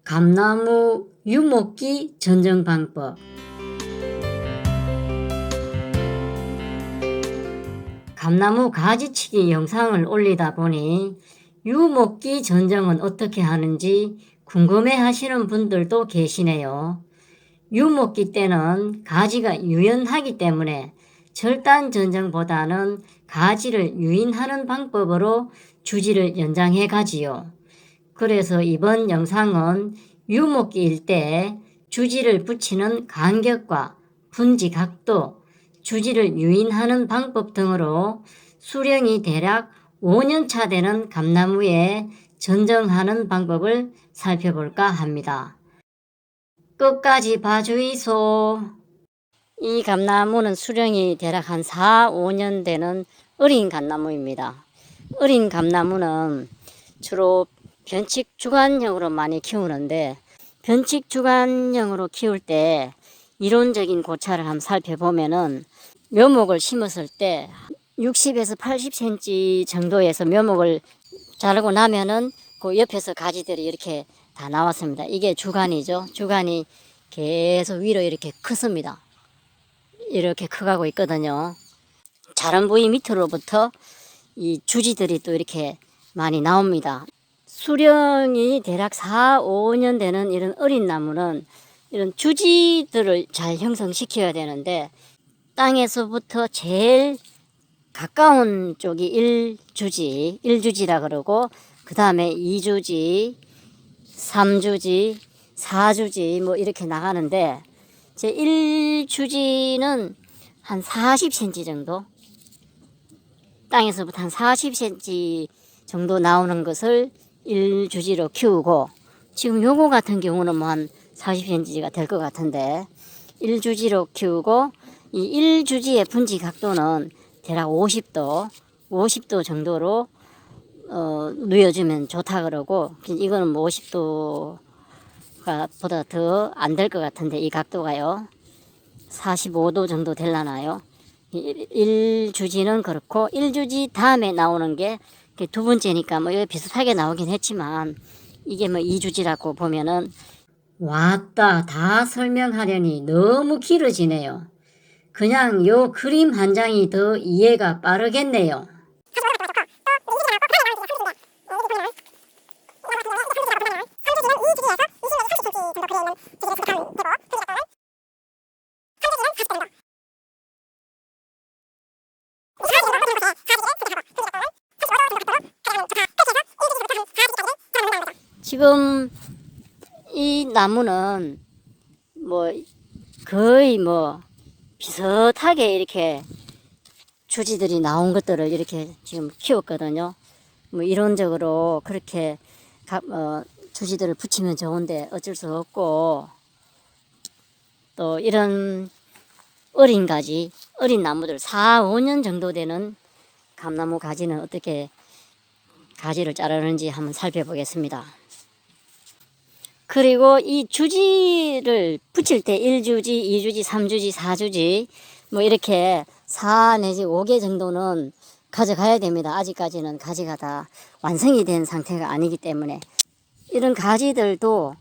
감나무 유목기 전정 방법. 감나무 가지치기 영상을 올리다 보니 유목기 전정은 어떻게 하는지 궁금해 하시는 분들도 계시네요. 유목기 때는 가지가 유연하기 때문에 절단 전정보다는 가지를 유인하는 방법으로 주지를 연장해 가지요. 그래서 이번 영상은 유목기일 때 주지를 붙이는 간격과 분지 각도, 주지를 유인하는 방법 등으로 수령이 대략 5년차 되는 감나무에 전정하는 방법을 살펴볼까 합니다. 끝까지 봐주이소. 이 감나무는 수령이 대략 한 4, 5년 되는 어린 감나무입니다. 어린 감나무는 주로 변칙 주간형으로 많이 키우는데, 변칙 주간형으로 키울 때 이론적인 고찰을 한번 살펴보면은 묘목을 심었을 때 60에서 80cm 정도에서 묘목을 자르고 나면은 그 옆에서 가지들이 이렇게 다 나왔습니다. 이게 주간이죠. 주간이 계속 위로 이렇게 컸습니다. 이렇게 커가고 있거든요. 자른 부위 밑으로부터 이 주지들이 또 이렇게 많이 나옵니다. 수령이 대략 4, 5년 되는 이런 어린 나무는 이런 주지들을 잘 형성시켜야 되는데, 땅에서부터 제일 가까운 쪽이 1주지라 그러고, 그 다음에 2주지, 3주지, 4주지 뭐 이렇게 나가는데, 제 1주지는 한 40cm 정도, 땅에서부터 한 40cm 정도 나오는 것을 1주지로 키우고, 지금 요거 같은 경우는 뭐 한 40cm가 될 것 같은데 1주지로 키우고, 이 1주지의 분지 각도는 대략 50도 정도로 누여주면 좋다 그러고, 이거는 뭐 50도가 보다 더 안 될 것 같은데, 이 각도가요 45도 정도 될라나요. 1주지는 그렇고, 1주지 다음에 나오는 게 두 번째니까 뭐 비슷하게 나오긴 했지만, 이게 뭐 2주지라고 보면은, 왔다 다 설명하려니 너무 길어지네요. 그냥 요 그림 한 장이 더 이해가 빠르겠네요. 지금 이 나무는 뭐 거의 뭐 비슷하게 이렇게 주지들이 나온 것들을 이렇게 지금 키웠거든요. 뭐 이론적으로 그렇게 주지들을 붙이면 좋은데 어쩔 수 없고, 또 이런 어린 가지, 어린 나무들 4, 5년 정도 되는 감나무 가지는 어떻게 가지를 자르는지 한번 살펴보겠습니다. 그리고 이 주지를 붙일 때 1주지, 2주지, 3주지, 4주지 뭐 이렇게 4 내지 5개 정도는 가져가야 됩니다. 아직까지는 가지가 다 완성이 된 상태가 아니기 때문에. 이런 가지들도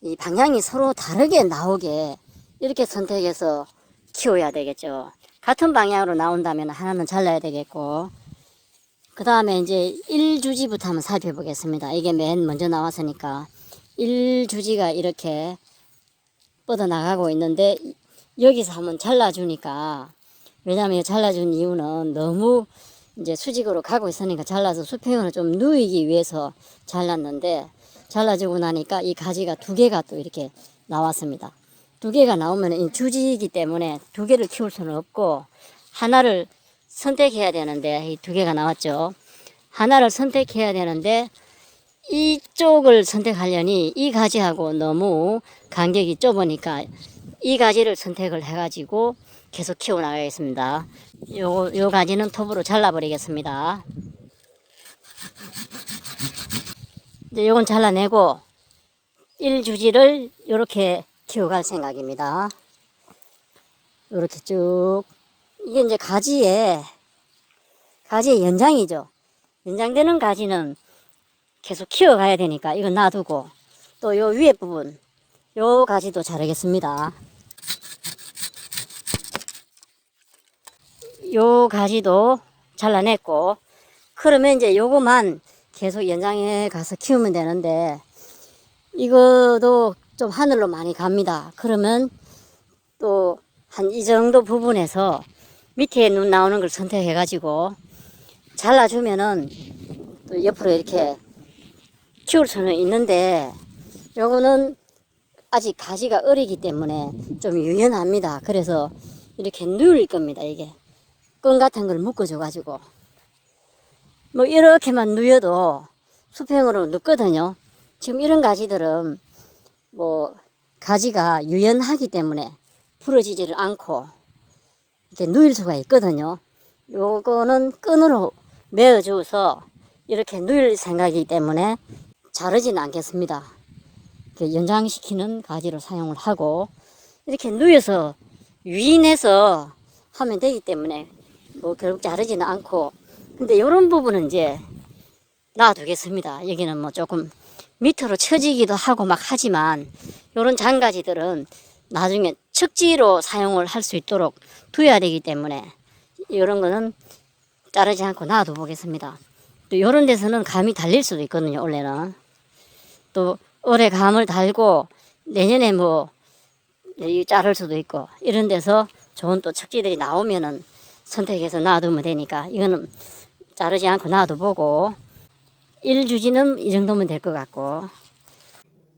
이 방향이 서로 다르게 나오게 이렇게 선택해서 키워야 되겠죠. 같은 방향으로 나온다면 하나는 잘라야 되겠고, 그 다음에 이제 1주지부터 한번 살펴보겠습니다. 이게 맨 먼저 나왔으니까 1주지가 이렇게 뻗어나가고 있는데, 여기서 한번 잘라주니까, 왜냐하면 잘라준 이유는 너무 이제 수직으로 가고 있으니까 잘라서 수평으로 좀 누이기 위해서 잘랐는데, 잘라주고 나니까 이 가지가 2개가 또 이렇게 나왔습니다. 2개가 나오면 이 주지이기 때문에 2개를 키울 수는 없고 하나를 선택해야 되는데, 이 2개가 나왔죠. 하나를 선택해야 되는데 이쪽을 선택하려니 이 가지하고 너무 간격이 좁으니까 이 가지를 선택을 해가지고 계속 키워나가겠습니다. 요 가지는 톱으로 잘라버리겠습니다. 이제 요건 잘라내고 1주지를 이렇게 키워갈 생각입니다. 이렇게 쭉. 이게 이제 가지의 연장이죠. 연장되는 가지는 계속 키워가야 되니까 이거 놔두고, 또 요 위에 부분, 요 가지도 자르겠습니다. 요 가지도 잘라냈고, 그러면 이제 요거만 계속 연장해 가서 키우면 되는데, 이거도 좀 하늘로 많이 갑니다. 그러면 또 한 이 정도 부분에서 밑에 눈 나오는 걸 선택해 가지고 잘라주면은 또 옆으로 이렇게 키울 수는 있는데, 요거는 아직 가지가 어리기 때문에 좀 유연합니다. 그래서 이렇게 누일 겁니다. 이게 끈 같은 걸 묶어줘 가지고 뭐 이렇게만 누여도 수평으로 눕거든요. 지금 이런 가지들은 뭐 가지가 유연하기 때문에 부러지지를 않고 이렇게 누일 수가 있거든요. 요거는 끈으로 매어 줘서 이렇게 누일 생각이기 때문에 자르지는 않겠습니다. 연장시키는 가지로 사용을 하고, 이렇게 누여서 유인해서 하면 되기 때문에 뭐 결국 자르지는 않고, 근데 이런 부분은 이제 놔두겠습니다. 여기는 뭐 조금 밑으로 처지기도 하고 막 하지만, 이런 장가지들은 나중에 척지로 사용을 할 수 있도록 두어야 되기 때문에 이런 거는 자르지 않고 놔둬 보겠습니다. 또 이런 데서는 감이 달릴 수도 있거든요. 원래는 또 올해 감을 달고 내년에 뭐 자를 수도 있고, 이런 데서 좋은 또 척지들이 나오면은 선택해서 놔두면 되니까 이거는 자르지 않고 놔둬보고, 1주지는 이 정도면 될 것 같고,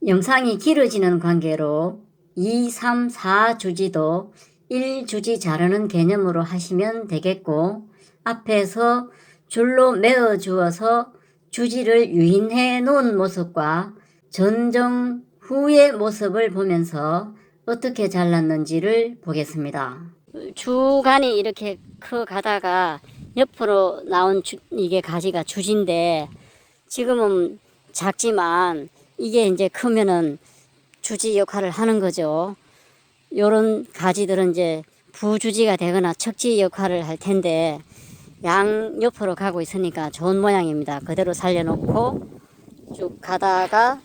영상이 길어지는 관계로 2, 3, 4주지도 1주지 자르는 개념으로 하시면 되겠고, 앞에서 줄로 매어 주어서 주지를 유인해 놓은 모습과 전정 후의 모습을 보면서 어떻게 잘랐는지를 보겠습니다. 주간이 이렇게 커 가다가 옆으로 나온 이게 가지가 주지인데, 지금은 작지만 이게 이제 크면은 주지 역할을 하는 거죠. 요런 가지들은 이제 부주지가 되거나 척지 역할을 할 텐데, 양 옆으로 가고 있으니까 좋은 모양입니다. 그대로 살려놓고 쭉 가다가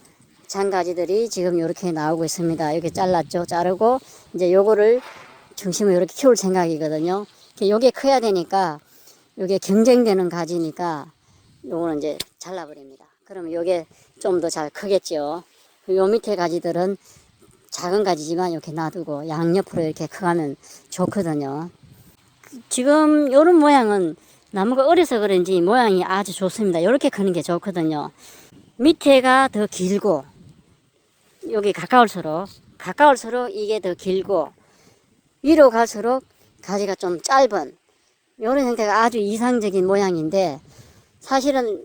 장가지들이 지금 이렇게 나오고 있습니다. 이렇게 잘랐죠. 자르고 이제 요거를 중심으로 이렇게 키울 생각이거든요. 요게 커야 되니까, 요게 경쟁되는 가지니까 요거는 이제 잘라버립니다. 그러면 요게 좀 더 잘 크겠죠. 요 밑에 가지들은 작은 가지지만 이렇게 놔두고 양옆으로 이렇게 커가면 좋거든요. 지금 요런 모양은 나무가 어려서 그런지 모양이 아주 좋습니다. 이렇게 크는 게 좋거든요. 밑에가 더 길고, 여기 가까울수록 이게 더 길고, 위로 갈수록 가지가 좀 짧은 이런 형태가 아주 이상적인 모양인데, 사실은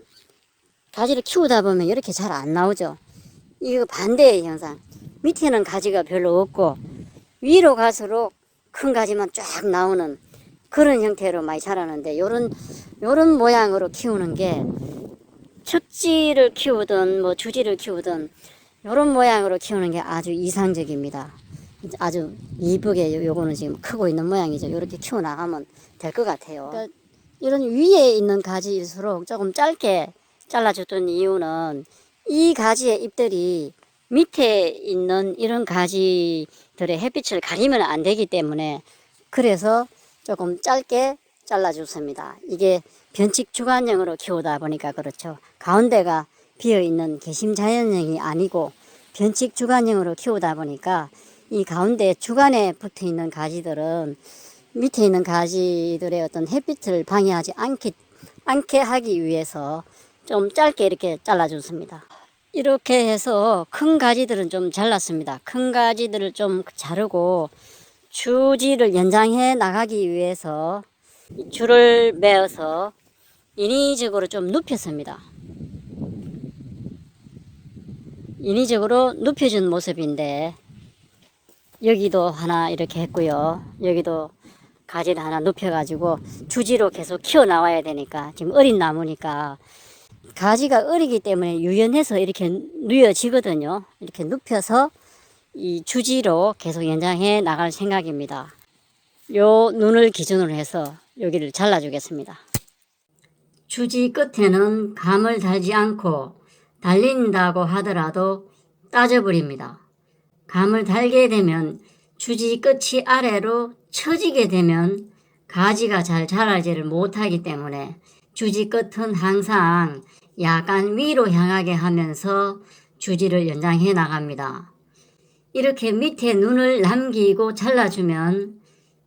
가지를 키우다 보면 이렇게 잘 안 나오죠. 이거 반대의 현상. 밑에는 가지가 별로 없고 위로 갈수록 큰 가지만 쫙 나오는 그런 형태로 많이 자라는데, 요런 모양으로 키우는 게 척지를 키우든 뭐 주지를 키우든 요런 모양으로 키우는 게 아주 이상적입니다. 아주 이쁘게 요거는 지금 크고 있는 모양이죠. 이렇게 키워나가면 될 것 같아요. 그러니까 이런 위에 있는 가지일수록 조금 짧게 잘라줬던 이유는, 이 가지의 잎들이 밑에 있는 이런 가지들의 햇빛을 가리면 안 되기 때문에, 그래서 조금 짧게 잘라줬습니다. 이게 변칙 주간형으로 키우다 보니까 그렇죠. 가운데가 비어있는 개심자연형이 아니고 변칙 주간형으로 키우다 보니까, 이 가운데 주간에 붙어 있는 가지들은 밑에 있는 가지들의 어떤 햇빛을 방해하지 않게 하기 위해서 좀 짧게 이렇게 잘라줬습니다. 이렇게 해서 큰 가지들은 좀 잘랐습니다. 큰 가지들을 좀 자르고 주지를 연장해 나가기 위해서 줄을 매어서 인위적으로 좀 눕혔습니다. 인위적으로 눕혀준 모습인데, 여기도 하나 이렇게 했고요. 여기도 가지를 하나 눕혀가지고 주지로 계속 키워 나와야 되니까, 지금 어린 나무니까 가지가 어리기 때문에 유연해서 이렇게 누여지거든요. 이렇게 눕혀서 이 주지로 계속 연장해 나갈 생각입니다. 요 눈을 기준으로 해서 여기를 잘라주겠습니다. 주지 끝에는 감을 달지 않고 달린다고 하더라도 따져버립니다. 감을 달게 되면 주지 끝이 아래로 처지게 되면 가지가 잘 자라지를 못하기 때문에 주지 끝은 항상 약간 위로 향하게 하면서 주지를 연장해 나갑니다. 이렇게 밑에 눈을 남기고 잘라주면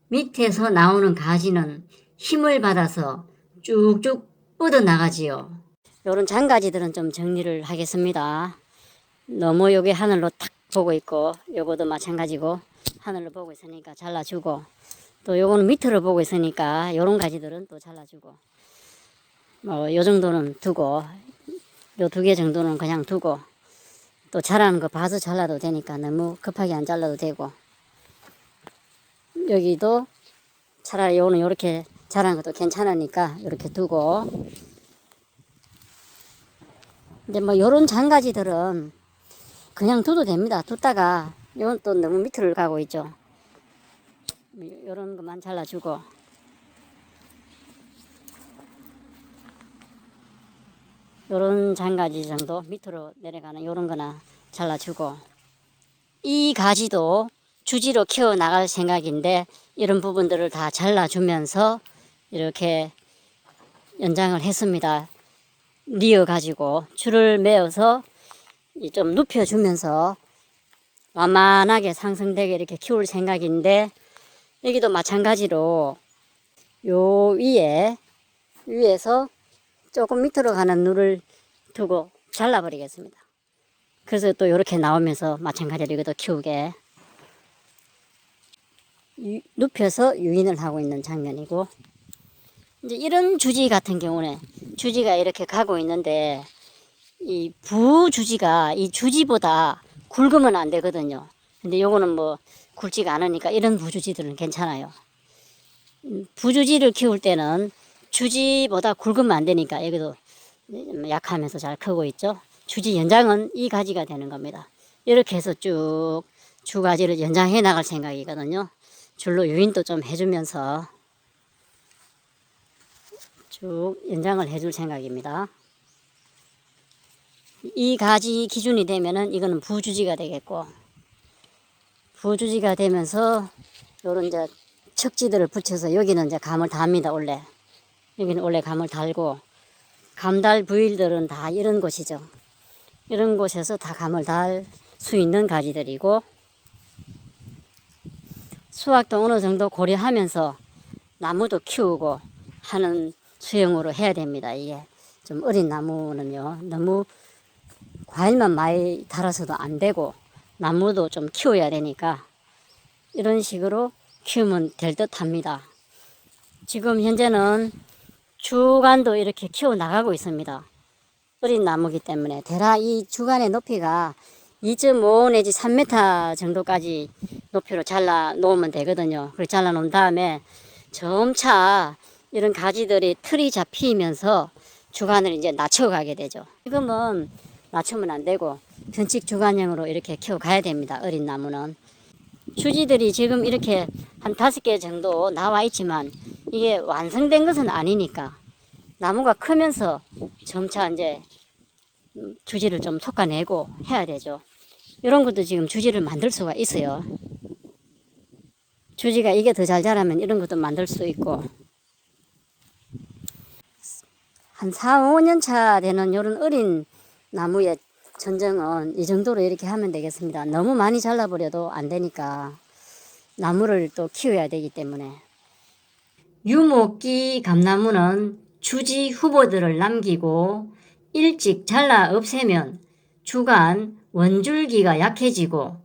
밑에서 나오는 가지는 힘을 받아서 쭉쭉 뻗어나가지요. 요런 장가지들은 좀 정리를 하겠습니다. 너무 요게 하늘로 탁 보고 있고 요거도 마찬가지고 하늘로 보고 있으니까 잘라주고, 또 요거는 밑으로 보고 있으니까 요런 가지들은 또 잘라주고, 요 정도는 두고 요 2개 정도는 그냥 두고, 또 자라는 거 봐서 잘라도 되니까 너무 급하게 안 잘라도 되고, 여기도 차라리 요거는 요렇게 자라는 것도 괜찮으니까 요렇게 두고, 이제 뭐 요런 장가지들은 그냥 둬도 됩니다. 뒀다가 요건 또 너무 밑으로 가고 있죠. 요런 것만 잘라주고, 요런 장가지 정도 밑으로 내려가는 요런 거나 잘라주고, 이 가지도 주지로 키워 나갈 생각인데 이런 부분들을 다 잘라주면서 이렇게 연장을 했습니다. 뉘어 가지고 줄을 메어서 좀 눕혀주면서 완만하게 상승되게 이렇게 키울 생각인데, 여기도 마찬가지로 요 위에서 조금 밑으로 가는 누를 두고 잘라버리겠습니다. 그래서 또 이렇게 나오면서 마찬가지로 이것도 키우게 눕혀서 유인을 하고 있는 장면이고, 이제 이런 주지 같은 경우는 주지가 이렇게 가고 있는데 이 부주지가 이 주지보다 굵으면 안 되거든요. 근데 요거는 뭐 굵지가 않으니까 이런 부주지들은 괜찮아요. 부주지를 키울 때는 주지보다 굵으면 안 되니까 여기도 약하면서 잘 크고 있죠. 주지 연장은 이 가지가 되는 겁니다. 이렇게 해서 쭉 주가지를 연장해 나갈 생각이거든요. 줄로 유인도 좀 해주면서 쭉 연장을 해줄 생각입니다. 이 가지 기준이 되면은 이거는 부주지가 되겠고, 부주지가 되면서 요런 이제 척지들을 붙여서 여기는 이제 감을 답니다. 원래 여기는 원래 감을 달고, 감달 부위들은 다 이런 곳이죠. 이런 곳에서 다 감을 달 수 있는 가지들이고, 수확도 어느 정도 고려하면서 나무도 키우고 하는 수영으로 해야 됩니다. 이게 좀 어린 나무는요, 너무 과일만 많이 달아서도 안 되고 나무도 좀 키워야 되니까 이런 식으로 키우면 될 듯 합니다. 지금 현재는 주간도 이렇게 키워 나가고 있습니다. 어린 나무기 때문에 대략 이 주간의 높이가 2.5 내지 3m 정도까지 높이로 잘라 놓으면 되거든요. 그렇게 잘라 놓은 다음에 점차 이런 가지들이 틀이 잡히면서 주간을 이제 낮춰가게 되죠. 지금은 낮추면 안 되고 변칙 주간형으로 이렇게 키워 가야 됩니다. 어린 나무는. 주지들이 지금 이렇게 한 5개 정도 나와 있지만 이게 완성된 것은 아니니까 나무가 크면서 점차 이제 주지를 좀 솎아내고 해야 되죠. 이런 것도 지금 주지를 만들 수가 있어요. 주지가 이게 더 잘 자라면 이런 것도 만들 수 있고, 한 4, 5년 차 되는 이런 어린 나무의 전정은 이 정도로 이렇게 하면 되겠습니다. 너무 많이 잘라버려도 안 되니까 나무를 또 키워야 되기 때문에. 유목기 감나무는 주지 후보들을 남기고 일찍 잘라 없애면 주간 원줄기가 약해지고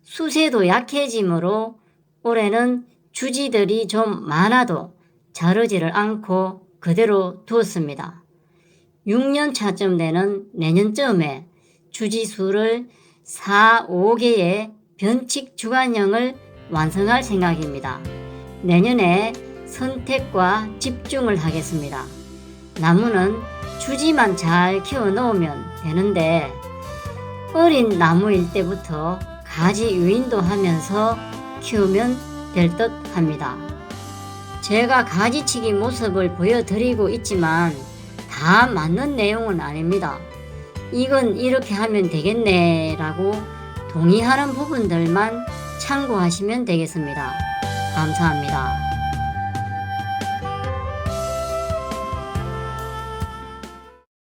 수세도 약해지므로 올해는 주지들이 좀 많아도 자르지를 않고 그대로 두었습니다. 6년 차쯤 되는 내년쯤에 주지수를 4, 5개의 변칙 주간형을 완성할 생각입니다. 내년에 선택과 집중을 하겠습니다. 나무는 주지만 잘 키워 놓으면 되는데 어린 나무일 때부터 가지 유인도 하면서 키우면 될 듯 합니다. 제가 가지치기 모습을 보여드리고 있지만 다 맞는 내용은 아닙니다. 이건 이렇게 하면 되겠네 라고 동의하는 부분들만 참고하시면 되겠습니다. 감사합니다.